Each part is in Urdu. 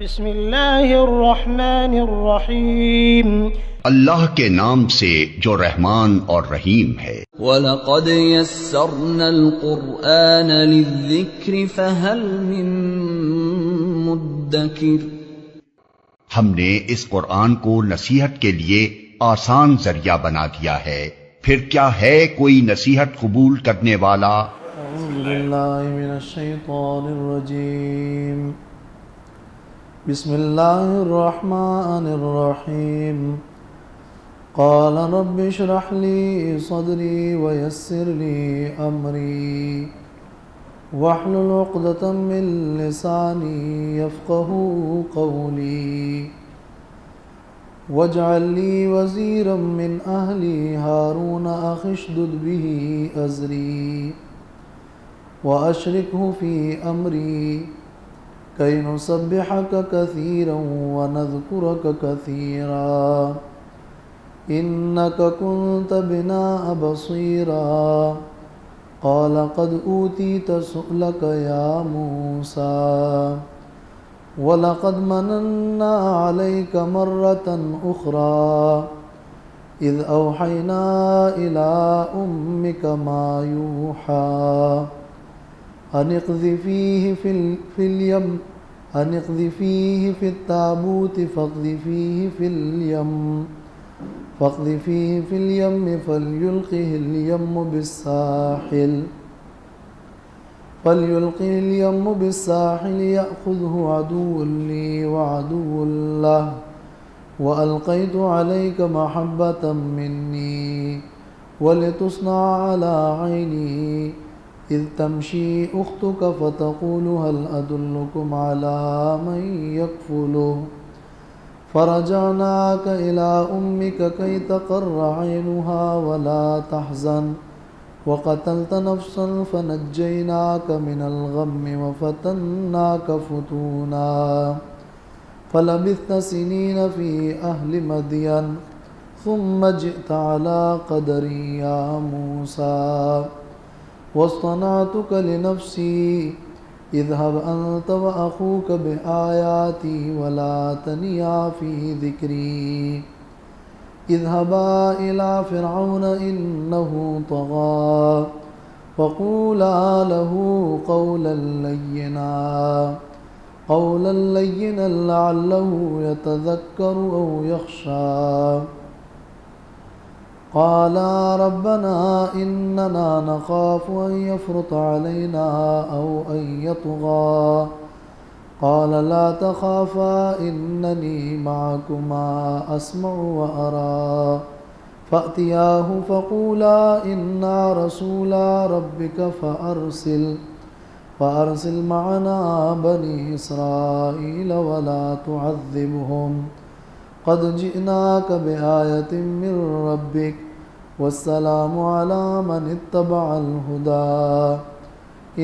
بسم اللہ الرحمن الرحیم۔ اللہ کے نام سے جو رحمان اور رحیم ہے۔ وَلَقَدْ يَسَّرْنَا الْقُرْآنَ لِلذِّكْرِ فَهَلْ مِن مُدَّكِرٍ۔ ہم نے اس قرآن کو نصیحت کے لیے آسان ذریعہ بنا دیا ہے، پھر کیا ہے کوئی نصیحت قبول کرنے والا؟ اعوذ باللہ من الشیطان الرجیم، بسم اللہ الرحمن الرحیم۔ قال رب اشرح لی صدری ویسر لی امری واحلل عقدۃ من لسانی یفقہوا قولی واجعل لی وزیرا من اہلی ہارون اخی اشدد بہ ازری واشرکہ فی امری کئی نسبحک کثیرا ونذکرک کثیرا انک کنت بنا بصیرا قال قد اوتیت سؤلک یا موسیٰ وَلَقَدْ مَنَنَّا عَلَيْكَ مَرَّةً أُخْرَى إِذْ أَوْحَيْنَا إِلَىٰ أُمِّكَ مَا يُوحَىٰ أَنِ اقْذِفِيهِ فِي التَّابُوتِ فَاقْذِفِيهِ فِي الْيَمِّ فَلْيُلْقِهِ الْيَمُّ بِالسَّاحِلِ يَأْخُذْهُ عَدُوٌّ لِّي وَعَدُوٌّ لَّهُ وَأَلْقَيْتُ عَلَيْكَ مَحَبَّةً مِّنِّي وَلِتُصْنَعَ عَلَىٰ عَيْنِي إِذْ تَمْشِي أُخْتُكَ فَتَقُولُ هَلْ أَدُلُّكُمْ عَلَىٰ مَن يَكْفُلُهُ فَرَجَعْنَاكَ إِلَىٰ أُمِّكَ كَيْ تَقَرَّ عَيْنُهَا وَلَا تَحْزَنَ وَقَتَلْتَ نَفْسًا فَنَجَّيْنَاكَ مِنَ الْغَمِّ وَفَتَنَّاكَ فُتُونًا فَلَبِثْتَ سِنِينَ فِي أَهْلِ مَدْيَنَ ثُمَّ جِئْتَ عَلَىٰ قَدَرٍ يَا مُوسَىٰ وَاصْطَنَعْتُكَ لِنَفْسِي اذْهَبْ أَنتَ وَأَخُوكَ بِآيَاتِي وَلَا تَنِيَا فِي ذِكْرِي اذْهَبَا إِلَىٰ فِرْعَوْنَ إِنَّهُ طَغَىٰ فَقُولَا لَهُ قَوْلًا لَّيِّنًا لَّعَلَّهُ يَتَذَكَّرُ أَوْ يَخْشَىٰ قَالَا رَبَّنَا إِنَّنَا نَخَافُ أَن يَفْرُطَ عَلَيْنَا أَوْ أَن يَطْغَىٰ قَالَ لَا تَخَافَا إِنَّنِي مَعَكُمَا أَسْمَعُ وَأَرَىٰ فَأْتِيَاهُ فَقُولَا إِنَّا رَسُولَا رَبِّكَ فَأَرْسِلْ مَعَنَا بَنِي إِسْرَائِيلَ وَلَا تُعَذِّبْهُمْ قَدْ جِئْنَاكَ بِآيَةٍ مِّن رَّبِّكَ وَالسَّلَامُ عَلَىٰ مَنِ اتَّبَعَ الْهُدَىٰ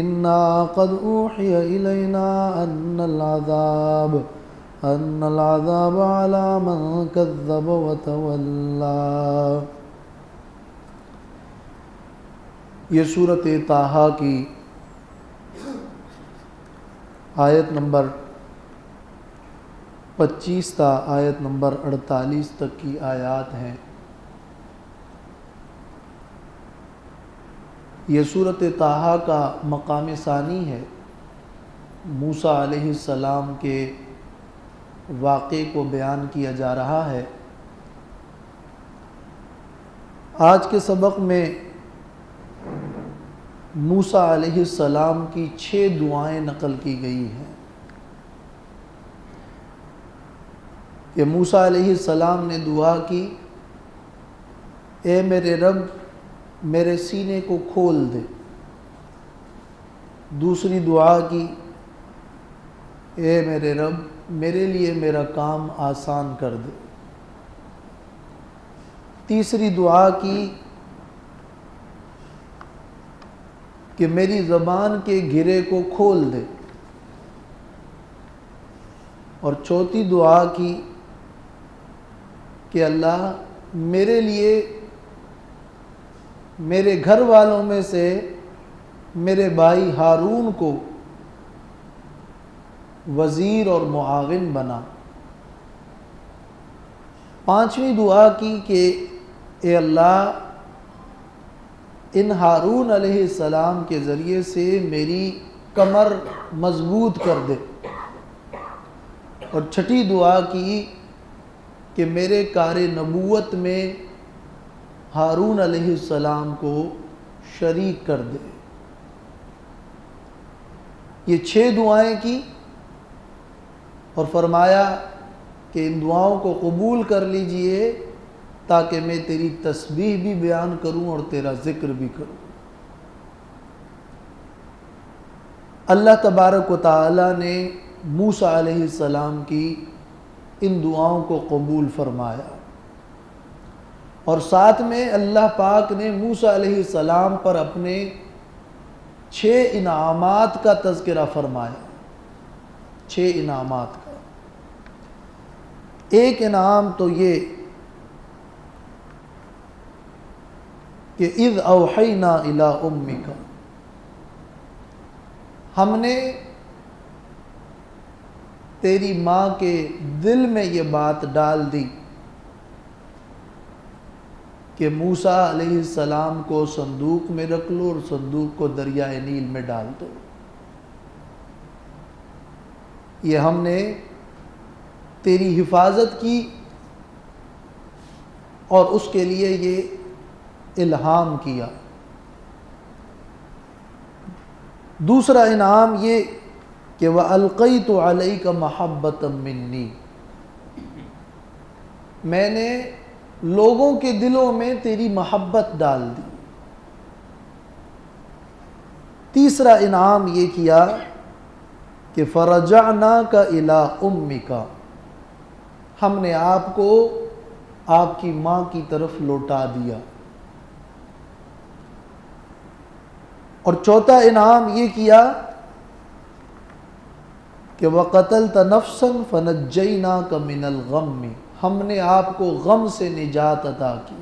إِنَّا قَدْ أُوحِيَ إِلَيْنَا أَنَّ الْعَذَابَ عَلَىٰ مَن كَذَّبَ وَتَوَلَّىٰ۔ یہ سورۃ طٰہٰ کی آیت نمبر 25 تا آیت نمبر 48 تک کی آیات ہیں۔ یہ سورۃ طٰہٰ کا مقام ثانی ہے۔ موسیٰ علیہ السلام کے واقعے کو بیان کیا جا رہا ہے۔ آج کے سبق میں موسیٰ علیہ السلام کی 6 دعائیں نقل کی گئی ہیں کہ موسیٰ علیہ السلام نے دعا کی، اے میرے رب میرے سینے کو کھول دے۔ دوسری دعا کی، اے میرے رب میرے لیے میرا کام آسان کر دے۔ تیسری دعا کی کہ میری زبان کے گرے کو کھول دے۔ اور چوتھی دعا کی کہ اللہ میرے لیے میرے گھر والوں میں سے میرے بھائی ہارون کو وزیر اور معاون بنا۔ پانچویں دعا کی کہ اے اللہ ان ہارون علیہ السلام کے ذریعے سے میری کمر مضبوط کر دے۔ اور چھٹی دعا کی کہ میرے کار نبوت میں ہارون علیہ السلام کو شریک کر دے۔ یہ 6 دعائیں کی اور فرمایا کہ ان دعاؤں کو قبول کر لیجئے تاکہ میں تیری تسبیح بھی بیان کروں اور تیرا ذکر بھی کروں۔ اللہ تبارک و تعالی نے موسیٰ علیہ السلام کی ان دعاؤں کو قبول فرمایا، اور ساتھ میں اللہ پاک نے موسیٰ علیہ السلام پر اپنے 6 انعامات کا تذکرہ فرمایا۔ 6 انعامات کا ایک انعام تو یہ کہ اذ اوحینا الی امک، ہم نے تیری ماں کے دل میں یہ بات ڈال دی کہ موسیٰ علیہ السلام کو صندوق میں رکھ لو اور صندوق کو دریائے نیل میں ڈال دو۔ یہ ہم نے تیری حفاظت کی اور اس کے لیے یہ الہام کیا۔ دوسرا انعام یہ کہ وَأَلْقَيْتُ عَلَيْكَ مَحَبَّةً مِّنِّي، میں نے لوگوں کے دلوں میں تیری محبت ڈال دی۔ تیسرا انعام یہ کیا کہ فَرَجَعْنَاكَ إِلَىٰ أُمِّكَ، ہم نے آپ کو آپ کی ماں کی طرف لوٹا دیا۔ اور چوتھا انعام یہ کیا کہ وَقَتَلْتَ نَفْسًا فَنَجَّيْنَاكَ مِنَ الْغَمِّ، ہم نے آپ کو غم سے نجات عطا کی۔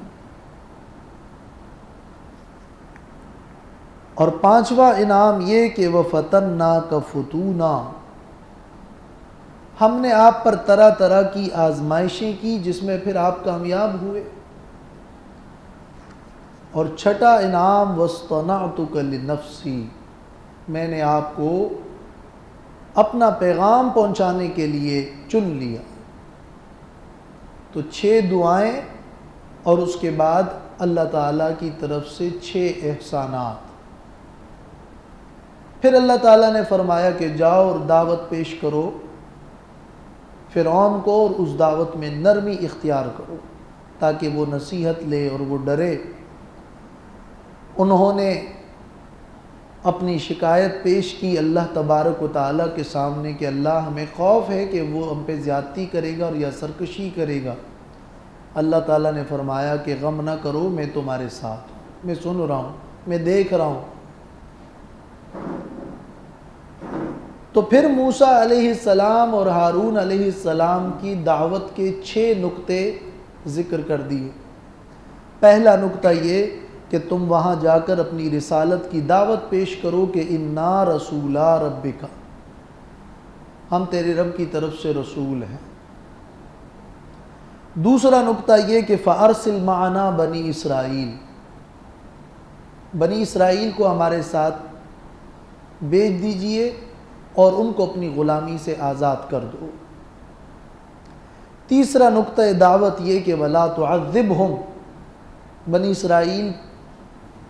اور پانچواں انعام یہ کہ وَفَتَنَّاكَ فُتُونًا، ہم نے آپ پر طرح طرح کی آزمائشیں کی جس میں پھر آپ کامیاب ہوئے۔ اور چھٹا انعام وَاصْطَنَعْتُكَ لِنَفْسِي، میں نے آپ کو اپنا پیغام پہنچانے کے لیے چن لیا۔ تو 6 دعائیں اور اس کے بعد اللہ تعالیٰ کی طرف سے 6 احسانات۔ پھر اللہ تعالیٰ نے فرمایا کہ جاؤ اور دعوت پیش کرو فرعون کو، اور اس دعوت میں نرمی اختیار کرو تاکہ وہ نصیحت لے اور وہ ڈرے۔ انہوں نے اپنی شکایت پیش کی اللہ تبارک و تعالیٰ کے سامنے کہ اللہ ہمیں خوف ہے کہ وہ ہم پہ زیادتی کرے گا اور یا سرکشی کرے گا۔ اللہ تعالیٰ نے فرمایا کہ غم نہ کرو، میں تمہارے ساتھ ہوں، میں سن رہا ہوں، میں دیکھ رہا ہوں۔ تو پھر موسیٰ علیہ السلام اور ہارون علیہ السلام کی دعوت کے 6 نقطے ذکر کر دیے۔ پہلا نقطہ یہ کہ تم وہاں جا کر اپنی رسالت کی دعوت پیش کرو کہ اِنَّا رَسُولَا رَبِّكَ، ہم تیرے رب کی طرف سے رسول ہیں۔ دوسرا نقطہ یہ کہ فَأَرْسِلْ مَعَنَا بنی اسرائیل، بنی اسرائیل کو ہمارے ساتھ بھیج دیجئے اور ان کو اپنی غلامی سے آزاد کر دو۔ تیسرا نقطہ دعوت یہ کہ وَلَا تُعَذِّبْهُمْ، بنی اسرائیل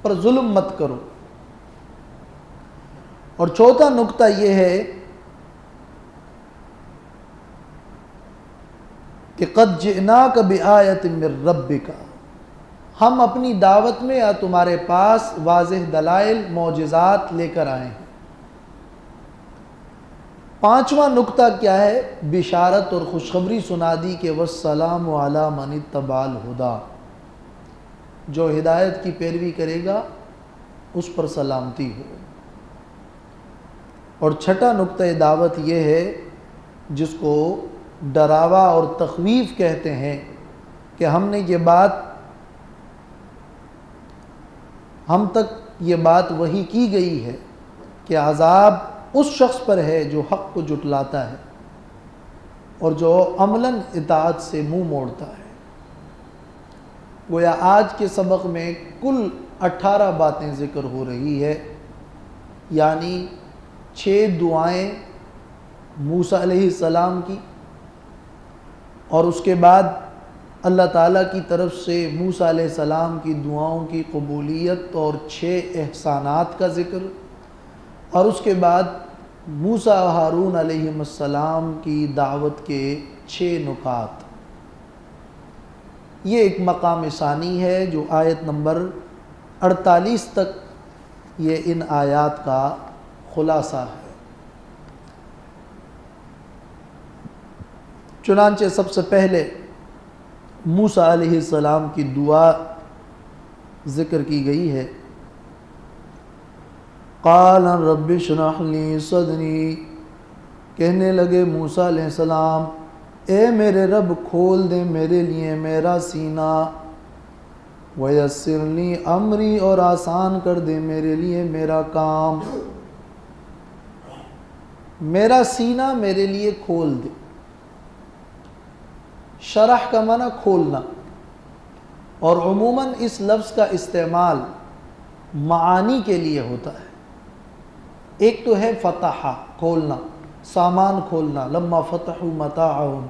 پر ظلم مت کرو۔ اور چوتھا نقطہ یہ ہے کہ قَدْ جِئْنَاكَ بِآیَةٍ مِّن رَبِّكَ، ہم اپنی دعوت میں یا تمہارے پاس واضح دلائل معجزات لے کر آئے ہیں۔ پانچواں نقطہ کیا ہے؟ بشارت اور خوشخبری سنا دی کہ وَالسَّلَامُ عَلَىٰ مَنِ اتَّبَعَ الْهُدَىٰ، جو ہدایت کی پیروی کرے گا اس پر سلامتی ہو۔ اور چھٹا نقطہ دعوت یہ ہے جس کو ڈراوا اور تخویف کہتے ہیں کہ ہم نے یہ بات، ہم تک یہ بات وحی کی گئی ہے کہ عذاب اس شخص پر ہے جو حق کو جھٹلاتا ہے اور جو عملاً اطاعت سے منہ موڑتا ہے۔ گویا آج کے سبق میں کل 18 باتیں ذکر ہو رہی ہے، یعنی 6 دعائیں موسیٰ علیہ السلام کی، اور اس کے بعد اللہ تعالیٰ کی طرف سے موسیٰ علیہ السلام کی دعاؤں کی قبولیت اور 6 احسانات کا ذکر، اور اس کے بعد موسیٰ و ہارون علیہ السلام کی دعوت کے 6 نکات۔ یہ ایک مقام ثانی ہے جو آیت نمبر 48 تک یہ ان آیات کا خلاصہ ہے۔ چنانچہ سب سے پہلے موسیٰ علیہ السلام کی دعا ذکر کی گئی ہے۔ قال رب اشرح لی صدری، کہنے لگے موسیٰ علیہ السلام اے میرے رب کھول دے میرے لیے میرا سینہ، ویسر لی امری، اور آسان کر دے میرے لیے میرا کام۔ میرا سینہ میرے لیے کھول دے۔ شرح کا معنی کھولنا، اور عموماً اس لفظ کا استعمال معانی کے لیے ہوتا ہے۔ ایک تو ہے فتح، کھولنا، سامان کھولنا، لما فتحوا متاعهم،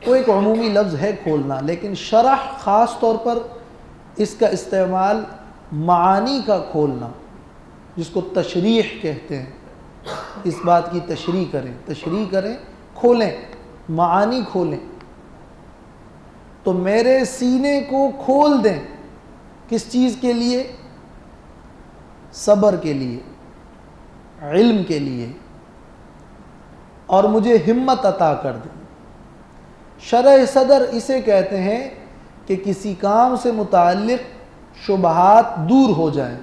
وہ ایک عمومی لفظ ہے کھولنا، لیکن شرح خاص طور پر اس کا استعمال معانی کا کھولنا، جس کو تشریح کہتے ہیں، اس بات کی تشریح کریں، کھولیں، معانی کھولیں۔ تو میرے سینے کو کھول دیں، کس چیز کے لیے؟ صبر کے لیے، علم کے لیے، اور مجھے ہمت عطا کر دیں۔ شرح صدر اسے کہتے ہیں کہ کسی کام سے متعلق شبہات دور ہو جائیں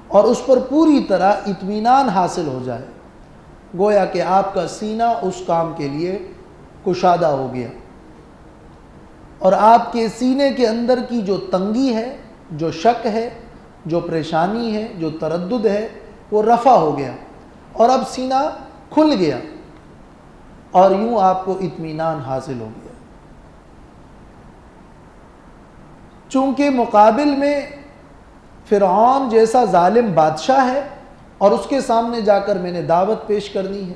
اور اس پر پوری طرح اطمینان حاصل ہو جائے، گویا کہ آپ کا سینہ اس کام کے لیے کشادہ ہو گیا، اور آپ کے سینے کے اندر کی جو تنگی ہے، جو شک ہے، جو پریشانی ہے، جو تردد ہے، وہ رفع ہو گیا، اور اب سینہ کھل گیا، اور یوں آپ کو اطمینان حاصل ہو گیا۔ چونکہ مقابل میں فرعون جیسا ظالم بادشاہ ہے، اور اس کے سامنے جا کر میں نے دعوت پیش کرنی ہے،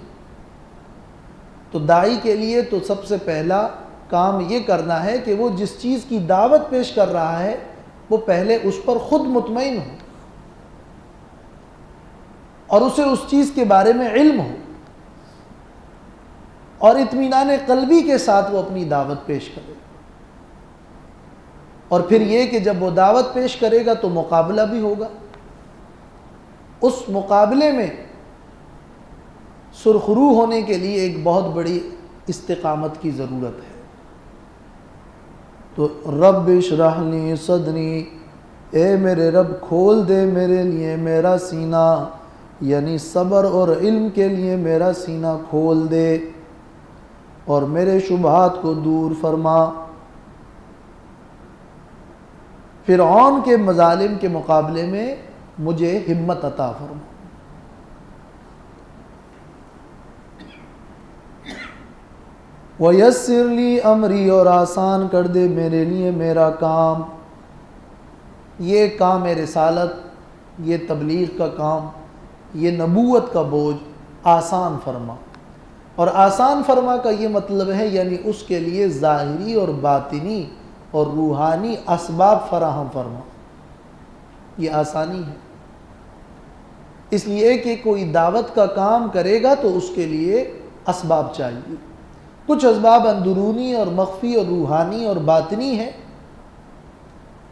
تو داعی کے لیے تو سب سے پہلا کام یہ کرنا ہے کہ وہ جس چیز کی دعوت پیش کر رہا ہے وہ پہلے اس پر خود مطمئن ہو، اور اسے اس چیز کے بارے میں علم ہو، اور اطمینان قلبی کے ساتھ وہ اپنی دعوت پیش کرے۔ اور پھر یہ کہ جب وہ دعوت پیش کرے گا تو مقابلہ بھی ہوگا، اس مقابلے میں سرخرو ہونے کے لیے ایک بہت بڑی استقامت کی ضرورت ہے۔ تو رب اشرح لی صدری، اے میرے رب کھول دے میرے لیے میرا سینہ، یعنی صبر اور علم کے لیے میرا سینہ کھول دے، اور میرے شبہات کو دور فرما۔ فرعون کے مظالم کے مقابلے میں مجھے ہمت عطا فرما۔ وَيَسِّرْ لِي أَمْرِي، اور آسان کر دے میرے لیے میرا کام۔ یہ کام رسالت، یہ تبلیغ کا کام، یہ نبوت کا بوجھ آسان فرما۔ اور آسان فرما کا یہ مطلب ہے یعنی اس کے لیے ظاہری اور باطنی اور روحانی اسباب فراہم فرما، یہ آسانی ہے۔ اس لیے کہ کوئی دعوت کا کام کرے گا تو اس کے لیے اسباب چاہیے، کچھ اسباب اندرونی اور مخفی اور روحانی اور باطنی ہے،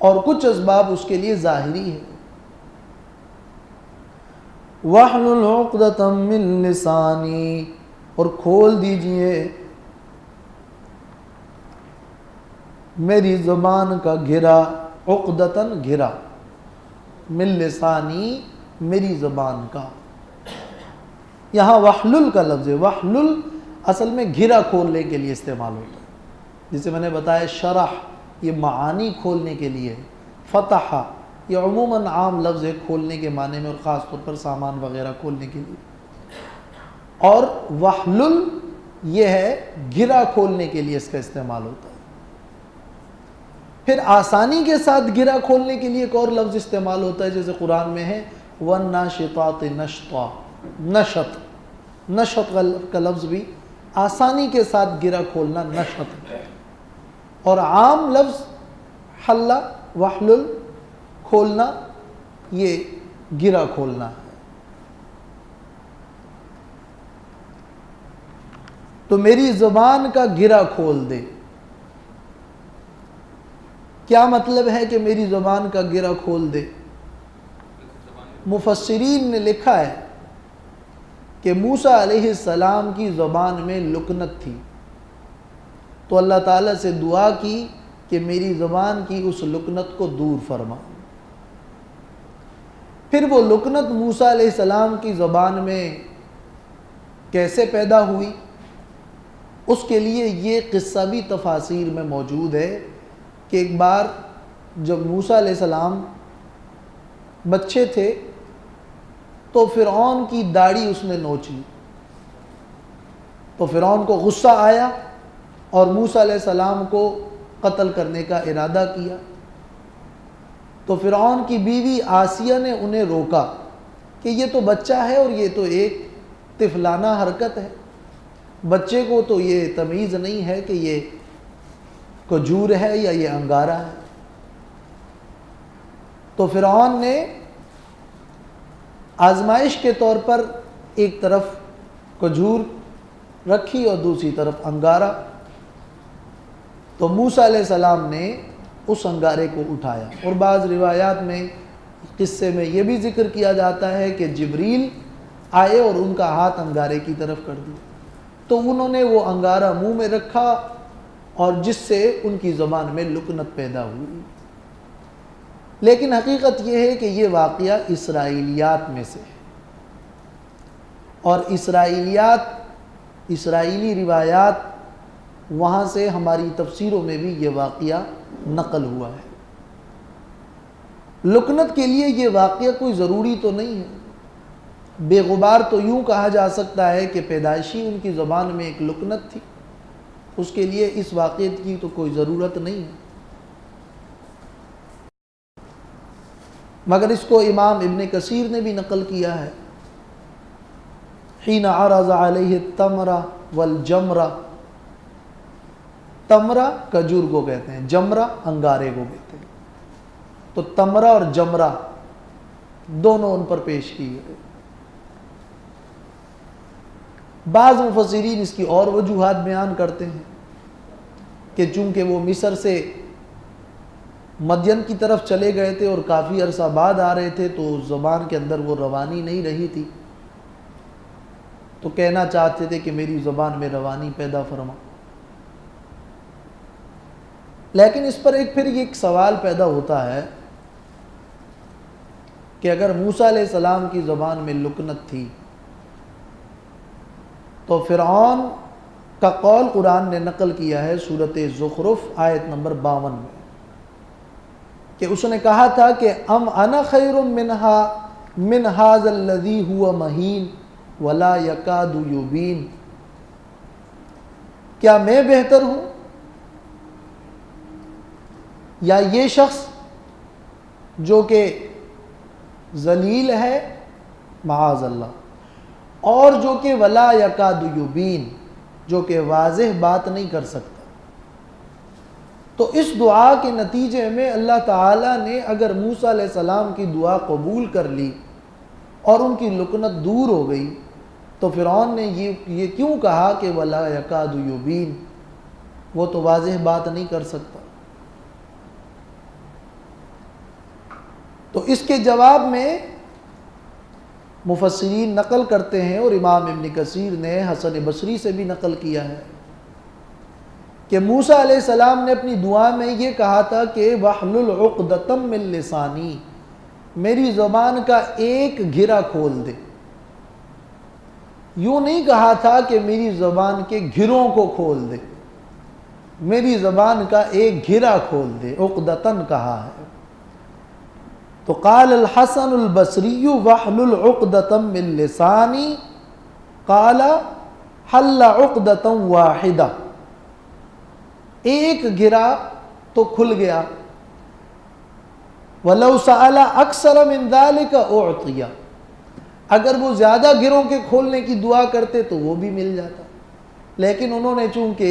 اور کچھ اسباب اس کے لیے ظاہری ہے۔ وَاحْلُلْ عُقْدَةً مِّن لِّسَانِي، اور کھول دیجئے میری زبان کا گھرا، عقدتاً گھرا، من لسانی میری زبان کا۔ یہاں وحلل کا لفظ ہے، وحلل اصل میں گھرا کھولنے کے لیے استعمال ہوتا ہے، جسے میں نے بتایا شرح یہ معانی کھولنے کے لیے، فتح یہ عموماً عام لفظ ہے کھولنے کے معنی میں، اور خاص طور پر سامان وغیرہ کھولنے کے لیے. اور وحلل یہ ہے گرا کھولنے کے لیے اس کا استعمال ہوتا ہے. پھر آسانی کے ساتھ گرا کھولنے کے لیے ایک اور لفظ استعمال ہوتا ہے، جیسے قرآن میں ہے وَالنَّاشِطَاتِ نَشْطًا. نشط کا لفظ بھی آسانی کے ساتھ گرا کھولنا نشط ہے. اور عام لفظ حلّ وحلل کھولنا یہ گرا کھولنا ہے. تو میری زبان کا گرا کھول دے. کیا مطلب ہے کہ میری زبان کا گرا کھول دے؟ مفسرین نے لکھا ہے کہ موسیٰ علیہ السلام کی زبان میں لکنت تھی، تو اللہ تعالیٰ سے دعا کی کہ میری زبان کی اس لکنت کو دور فرما. پھر وہ لکنت موسیٰ علیہ السلام کی زبان میں کیسے پیدا ہوئی، اس کے لیے یہ قصہ بھی تفاسیر میں موجود ہے کہ ایک بار جب موسیٰ علیہ السلام بچے تھے تو فرعون کی داڑھی اس نے نوچ لی. تو فرعون کو غصہ آیا اور موسیٰ علیہ السلام کو قتل کرنے کا ارادہ کیا. تو فرعون کی بیوی آسیہ نے انہیں روکا کہ یہ تو بچہ ہے اور یہ تو ایک طفلانہ حرکت ہے، بچے کو تو یہ تمیز نہیں ہے کہ یہ کھجور ہے یا یہ انگارہ ہے. تو فرعون نے آزمائش کے طور پر ایک طرف کھجور رکھی اور دوسری طرف انگارہ. تو موسیٰ علیہ السلام نے اس انگارے کو اٹھایا. اور بعض روایات میں قصے میں یہ بھی ذکر کیا جاتا ہے کہ جبریل آئے اور ان کا ہاتھ انگارے کی طرف کر دیا، تو انہوں نے وہ انگارہ منہ میں رکھا اور جس سے ان کی زبان میں لکنت پیدا ہوئی. لیکن حقیقت یہ ہے کہ یہ واقعہ اسرائیلیات میں سے ہے، اور اسرائیلی روایات وہاں سے ہماری تفسیروں میں بھی یہ واقعہ نقل ہوا ہے. لکنت کے لیے یہ واقعہ کوئی ضروری تو نہیں ہے، بے غبار تو یوں کہا جا سکتا ہے کہ پیدائشی ان کی زبان میں ایک لکنت تھی، اس کے لیے اس واقعے کی تو کوئی ضرورت نہیں ہے. مگر اس کو امام ابن کثیر نے بھی نقل کیا ہے، حین عرض علیہ التمرہ والجمرہ. تمرہ کھجور کو کہتے ہیں، جمرہ انگارے کو کہتے ہیں. تو تمرہ اور جمرہ دونوں ان پر پیش کی گئے. بعض مفسرین اس کی اور وجوہات بیان کرتے ہیں کہ چونکہ وہ مصر سے مدین کی طرف چلے گئے تھے اور کافی عرصہ بعد آ رہے تھے، تو زبان کے اندر وہ روانی نہیں رہی تھی، تو کہنا چاہتے تھے کہ میری زبان میں روانی پیدا فرما. لیکن اس پر پھر ایک سوال پیدا ہوتا ہے کہ اگر موسیٰ علیہ السلام کی زبان میں لکنت تھی تو فرعون کا قول قرآن نے نقل کیا ہے سورۃ زخرف آیت نمبر 52 میں کہ اس نے کہا تھا کہ ام انا خیر من ھذا الذی ھو مہین ولا یکاد یبین. کیا میں بہتر ہوں یا یہ شخص جو کہ ذلیل ہے معاذ اللہ، اور جو کہ ولا یکاد یبین، جو کہ واضح بات نہیں کر سکتا. تو اس دعا کے نتیجے میں اللہ تعالیٰ نے اگر موسیٰ علیہ السلام کی دعا قبول کر لی اور ان کی لکنت دور ہو گئی، تو فرعون نے یہ کیوں کہا کہ ولا یکاد یبین، وہ تو واضح بات نہیں کر سکتا. تو اس کے جواب میں مفسرین نقل کرتے ہیں، اور امام ابن کثیر نے حسن بصری سے بھی نقل کیا ہے کہ موسیٰ علیہ السلام نے اپنی دعا میں یہ کہا تھا کہ وَحْلُلْ عُقْدَةً مِّن لِّسَانِی، میری زبان کا ایک گھرا کھول دے. یوں نہیں کہا تھا کہ میری زبان کے گھروں کو کھول دے، میری زبان کا ایک گھرا کھول دے، عقدتاً کہا ہے. تو قال الحسن البصری واحلل عقدۃ من لسانی قال حل عقدۃ واحدہ، ایک گرا تو کھل گیا، وَلَوْ سَأَلَ أَكْثَرَ مِنْ ذَلِكَ أُعْطِيَ، اگر وہ زیادہ گروں کے کھولنے کی دعا کرتے تو وہ بھی مل جاتا، لیکن انہوں نے چونکہ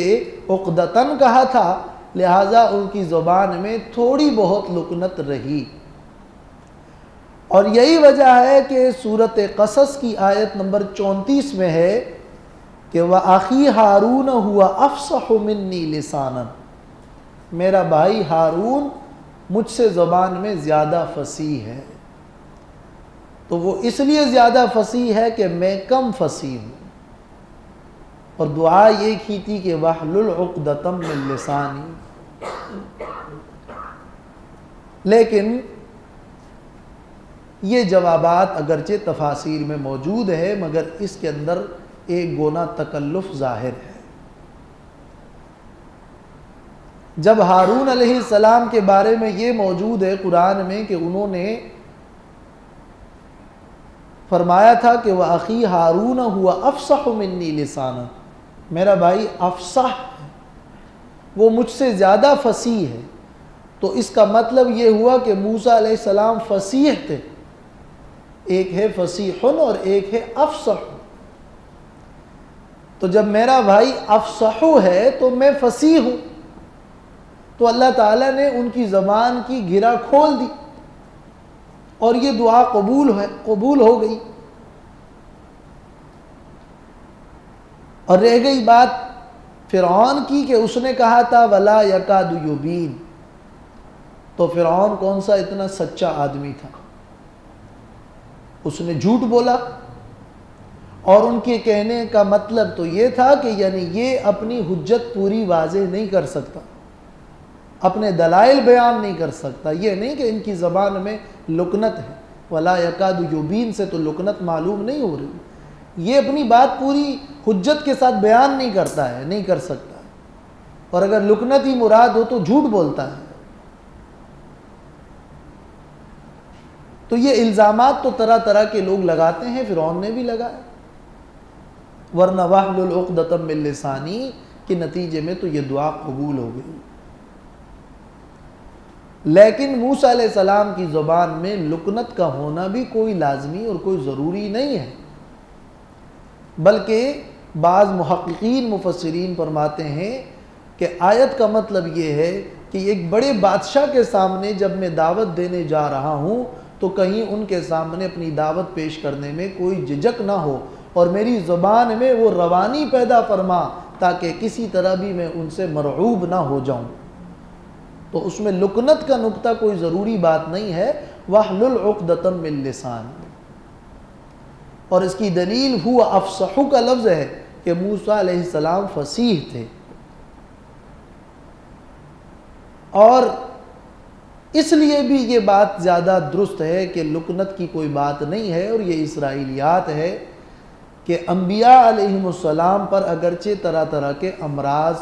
عقدتاً کہا تھا لہٰذا ان کی زبان میں تھوڑی بہت لکنت رہی۔ اور یہی وجہ ہے کہ سورۃ قصص کی آیت نمبر 34 میں ہے کہ وَأَخِي ہارون هُوَ أَفْصَحُ مِنِّي لِسَانًا، میرا بھائی ہارون مجھ سے زبان میں زیادہ فصیح ہے، تو وہ اس لیے زیادہ فصیح ہے کہ میں کم فصیح ہوں، اور دعا یہ کی تھی کہ وَاحْلُلْ عُقْدَةً مِّن لِسَانِي۔ لیکن یہ جوابات اگرچہ تفاسیر میں موجود ہے مگر اس کے اندر ایک گونا تکلف ظاہر ہے۔ جب ہارون علیہ السلام کے بارے میں یہ موجود ہے قرآن میں کہ انہوں نے فرمایا تھا کہ وَأَخِي ہارون هُوَ أَفْصَحُ مِنِّي لِسَانًا، میرا بھائی افصح ہے، وہ مجھ سے زیادہ فصیح ہے، تو اس کا مطلب یہ ہوا کہ موسیٰ علیہ السلام فصیح تھے، ایک ہے فصیح اور ایک ہے افصح۔ تو جب میرا بھائی افصح ہے تو میں فصیح ہوں، تو اللہ تعالیٰ نے ان کی زبان کی گرہ کھول دی اور یہ دعا قبول ہو گئی۔ اور رہ گئی بات فرعون کی کہ اس نے کہا تھا وَلَا يَكَادُ يُبِينُ، تو فرعون کون سا اتنا سچا آدمی تھا، اس نے جھوٹ بولا، اور ان کے کہنے کا مطلب تو یہ تھا کہ یعنی یہ اپنی حجت پوری واضح نہیں کر سکتا، اپنے دلائل بیان نہیں کر سکتا، یہ نہیں کہ ان کی زبان میں لکنت ہے، وَلَا يَكَادُ يُبِينُ سے تو لکنت معلوم نہیں ہو رہی، یہ اپنی بات پوری حجت کے ساتھ بیان نہیں کرتا ہے، نہیں کر سکتا ہے، اور اگر لکنت ہی مراد ہو تو جھوٹ بولتا ہے۔ تو یہ الزامات تو طرح طرح کے لوگ لگاتے ہیں، فرعون نے بھی لگایا، ورنہ وَاحْلُلْ عُقْدَةً مِّن لِسَانِي کے نتیجے میں تو یہ دعا قبول ہو گئی۔ لیکن موسیٰ علیہ السلام کی زبان میں لکنت کا ہونا بھی کوئی لازمی اور کوئی ضروری نہیں ہے، بلکہ بعض محققین مفسرین فرماتے ہیں کہ آیت کا مطلب یہ ہے کہ ایک بڑے بادشاہ کے سامنے جب میں دعوت دینے جا رہا ہوں تو کہیں ان کے سامنے اپنی دعوت پیش کرنے میں کوئی جھجک نہ ہو، اور میری زبان میں وہ روانی پیدا فرما تاکہ کسی طرح بھی میں ان سے مرعوب نہ ہو جاؤں۔ تو اس میں لکنت کا نقطہ کوئی ضروری بات نہیں ہے، وَاحْلُلْ عُقْدَةً مِّن لِسَانِي، اور اس کی دلیل ہوا افصح کا لفظ ہے کہ موسیٰ علیہ السلام فصیح تھے، اور اس لیے بھی یہ بات زیادہ درست ہے کہ لکنت کی کوئی بات نہیں ہے، اور یہ اسرائیلیات ہے کہ انبیاء علیہم السلام پر اگرچہ طرح طرح کے امراض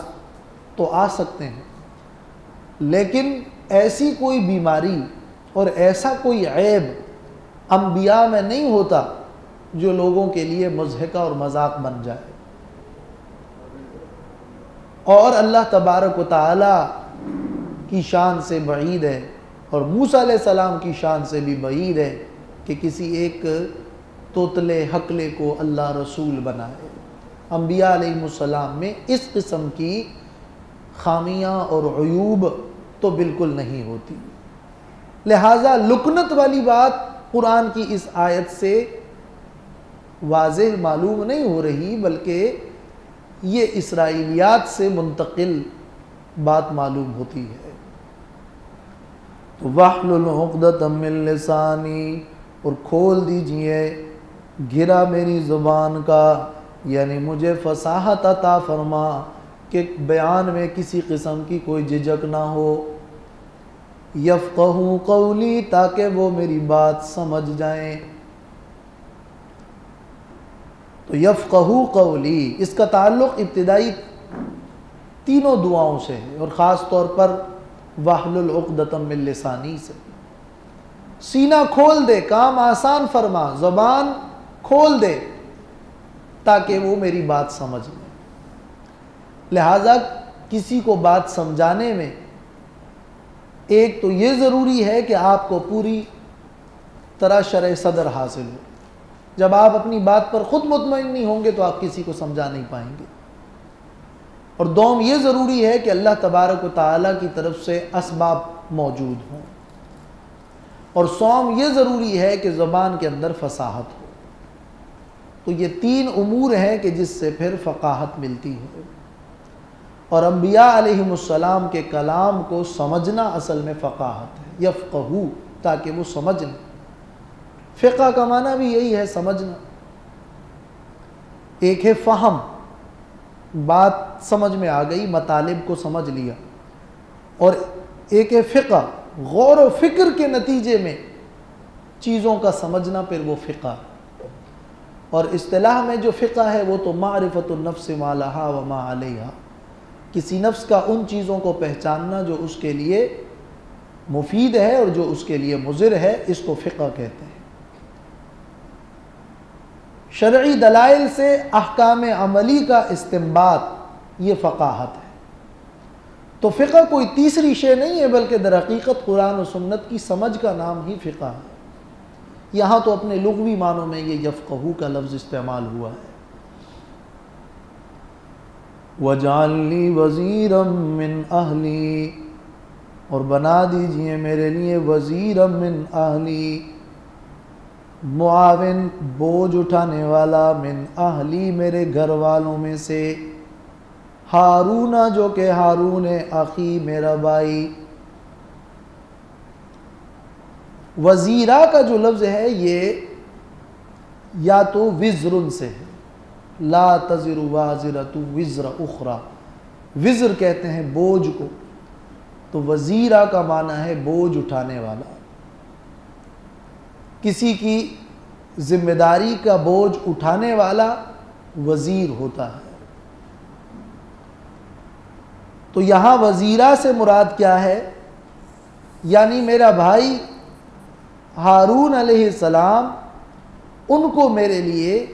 تو آ سکتے ہیں، لیکن ایسی کوئی بیماری اور ایسا کوئی عیب انبیاء میں نہیں ہوتا جو لوگوں کے لیے مضحکہ اور مذاق بن جائے، اور اللہ تبارک و تعالی کی شان سے بعید ہے، اور موسیٰ علیہ السلام کی شان سے بھی بعید ہے کہ کسی ایک توتلے حقلے کو اللہ رسول بنائے۔ انبیاء علیہ السلام میں اس قسم کی خامیاں اور عیوب تو بالکل نہیں ہوتی، لہٰذا لکنت والی بات قرآن کی اس آیت سے واضح معلوم نہیں ہو رہی، بلکہ یہ اسرائیلیات سے منتقل بات معلوم ہوتی ہے۔ تو وَاحْلُلْ عُقْدَةً مِّن لِسَانِي، اور کھول دیجئے گرا میری زبان کا، یعنی مجھے فصاحت عطا فرما کہ بیان میں کسی قسم کی کوئی جھجک نہ ہو، یفقہوا قولی، تاکہ وہ میری بات سمجھ جائیں۔ تو یفقہوا قولی، اس کا تعلق ابتدائی تینوں دعاؤں سے ہے، اور خاص طور پر وَاحْلُلْ عُقْدَةً مِّن لِسَانِي سے۔ سینہ کھول دے، کام آسان فرما، زبان کھول دے تاکہ وہ میری بات سمجھ لے۔ لہذا کسی کو بات سمجھانے میں ایک تو یہ ضروری ہے کہ آپ کو پوری طرح شرح صدر حاصل ہو۔ جب آپ اپنی بات پر خود مطمئن نہیں ہوں گے تو آپ کسی کو سمجھا نہیں پائیں گے۔ اور دوم یہ ضروری ہے کہ اللہ تبارک و تعالیٰ کی طرف سے اسباب موجود ہوں، اور سوم یہ ضروری ہے کہ زبان کے اندر فصاحت ہو۔ تو یہ تین امور ہیں کہ جس سے پھر فقاہت ملتی ہے، اور انبیاء علیہم السلام کے کلام کو سمجھنا اصل میں فقاہت ہے، یفقہو، تاکہ وہ سمجھ لیں۔ فقہ کا معنی بھی یہی ہے، سمجھنا۔ ایک ہے فہم، بات سمجھ میں آ گئی، مطالب کو سمجھ لیا، اور ایک ہے فقہ، غور و فکر کے نتیجے میں چیزوں کا سمجھنا، پھر وہ فقہ۔ اور اصطلاح میں جو فقہ ہے وہ تو معرفت النفس ما لہا وما علیہا، کسی نفس کا ان چیزوں کو پہچاننا جو اس کے لیے مفید ہے اور جو اس کے لیے مضر ہے، اس کو فقہ کہتے ہیں۔ شرعی دلائل سے احکام عملی کا استنباط، یہ فقاہت ہے۔ تو فقہ کوئی تیسری شے نہیں ہے، بلکہ در حقیقت قرآن و سنت کی سمجھ کا نام ہی فقہ ہے۔ یہاں تو اپنے لغوی معنوں میں یہ یفقہو کا لفظ استعمال ہوا ہے۔ وَاجْعَلْ لِي وَزِيرًا مِّنْ أَهْلِي، اور بنا دیجئے میرے لیے وزیرًا مِّنْ أَهْلِي، معاون، بوجھ اٹھانے والا، من اہلی، میرے گھر والوں میں سے، ہارون، جو کہ ہارون اخی، میرا بھائی۔ وزیرہ کا جو لفظ ہے یہ یا تو وزر سے ہے، لا تزر وازرۃ وزر اخری، وزر کہتے ہیں بوجھ کو، تو وزیرہ کا معنی ہے بوجھ اٹھانے والا۔ کسی کی ذمہ داری کا بوجھ اٹھانے والا وزیر ہوتا ہے۔ تو یہاں وزیرہ سے مراد کیا ہے؟ یعنی میرا بھائی ہارون علیہ السلام، ان کو میرے لیے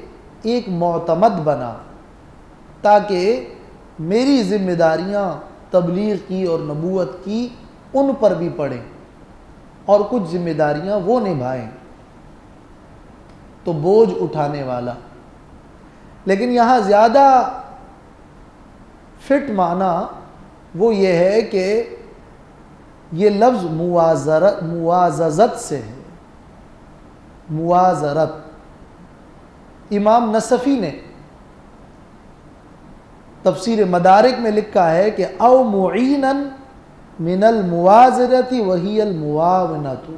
ایک معتمد بنا، تاکہ میری ذمہ داریاں تبلیغ کی اور نبوت کی ان پر بھی پڑیں، اور کچھ ذمہ داریاں وہ نبھائیں۔ تو بوجھ اٹھانے والا، لیکن یہاں زیادہ فٹ معنی وہ یہ ہے کہ یہ لفظ مواززت سے ہے، موازرت۔ امام نصفی نے تفسیر مدارک میں لکھا ہے کہ او معینا من الموازرت وہی المعاونت،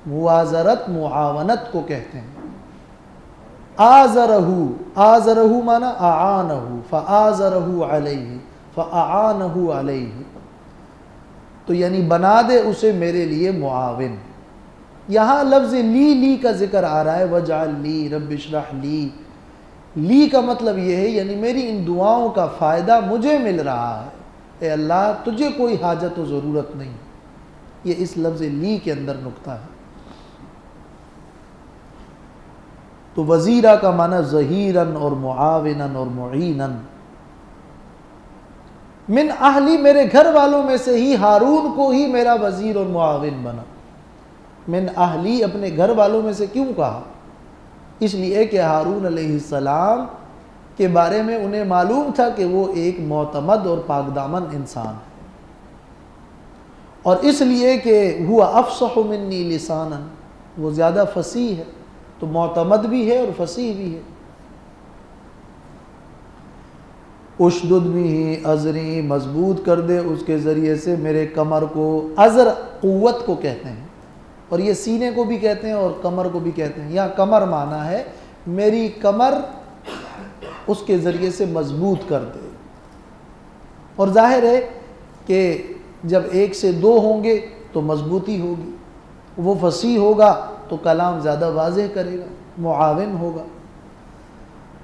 موازرت معاونت کو کہتے ہیں۔ آزرہ معنی اعانہ، فآزرہ علیہ، فاعانہ علیہ، تو یعنی بنا دے اسے میرے لیے معاون۔ یہاں لفظ لی کا ذکر آ رہا ہے، وجعل لی رب اشرح لی کا مطلب یہ ہے یعنی میری ان دعاؤں کا فائدہ مجھے مل رہا ہے، اے اللہ تجھے کوئی حاجت و ضرورت نہیں۔ یہ اس لفظ لی کے اندر نکتہ ہے۔ تو وزیرہ کا معنی ظہیراً اور معاوناً اور معیناً۔ من اہلی، میرے گھر والوں میں سے ہی ہارون کو ہی میرا وزیر اور معاون بنا۔ من اہلی، اپنے گھر والوں میں سے کیوں کہا؟ اس لیے کہ ہارون علیہ السلام کے بارے میں انہیں معلوم تھا کہ وہ ایک معتمد اور پاک دامن انسان ہے، اور اس لیے کہ ہوا افصح منی لسانا، وہ زیادہ فصیح ہے، تو معتمد بھی ہے اور فصیح بھی ہے۔ اشدد بھی ازری، مضبوط کر دے اس کے ذریعے سے میرے کمر کو۔ ازر قوت کو کہتے ہیں، اور یہ سینے کو بھی کہتے ہیں اور کمر کو بھی کہتے ہیں۔ یہاں کمر معنی ہے میری کمر اس کے ذریعے سے مضبوط کر دے۔ اور ظاہر ہے کہ جب ایک سے دو ہوں گے تو مضبوطی ہوگی، وہ فصیح ہوگا تو کلام زیادہ واضح کرے گا، معاون ہوگا۔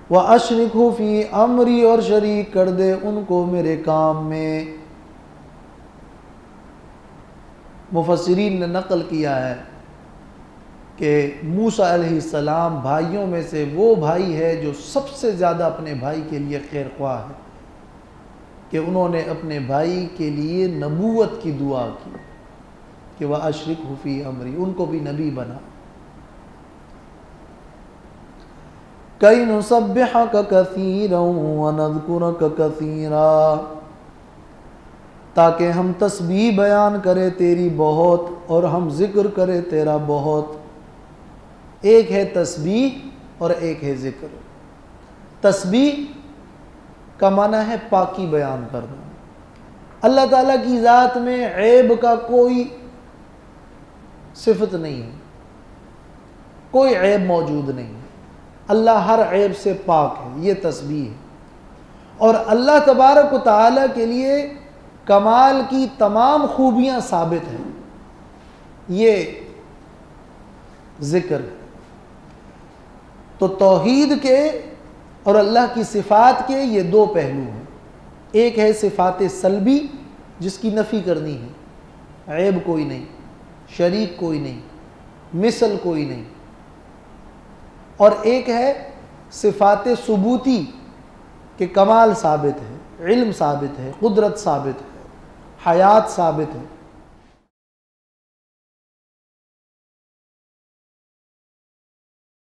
وَأَشْرِكْهُ فِي أَمْرِي، اور شریک کر دے ان کو میرے کام میں۔ مفسرین نے نقل کیا ہے کہ موسیٰ علیہ السلام بھائیوں میں سے وہ بھائی ہے جو سب سے زیادہ اپنے بھائی کے لیے خیر خواہ ہے، کہ انہوں نے اپنے بھائی کے لیے نبوت کی دعا کی کہ وَأَشْرِكْهُ فِي أَمْرِي، ان کو بھی نبی بنا۔ كَيْ نُسَبِّحَكَ كَثِيرًا وَنَذْكُرَكَ كَثِيرًا، تاکہ ہم تسبیح بیان کرے تیری بہت اور ہم ذکر کرے تیرا بہت۔ ایک ہے تسبیح اور ایک ہے ذکر۔ تسبیح کا معنی ہے پاکی بیان کرنا۔ اللہ تعالیٰ کی ذات میں عیب کا کوئی صفت نہیں ہے، کوئی عیب موجود نہیں ہے، اللہ ہر عیب سے پاک ہے، یہ تسبیح ہے۔ اور اللہ تبارک و تعالیٰ کے لیے کمال کی تمام خوبیاں ثابت ہیں، یہ ذکر ہے۔ تو توحید کے اور اللہ کی صفات کے یہ دو پہلو ہیں، ایک ہے صفات سلبی جس کی نفی کرنی ہے، عیب کوئی نہیں، شریک کوئی نہیں، مثل کوئی نہیں، اور ایک ہے صفات ثبوتی کہ کمال ثابت ہے، علم ثابت ہے، قدرت ثابت ہے، حیات ثابت ہے۔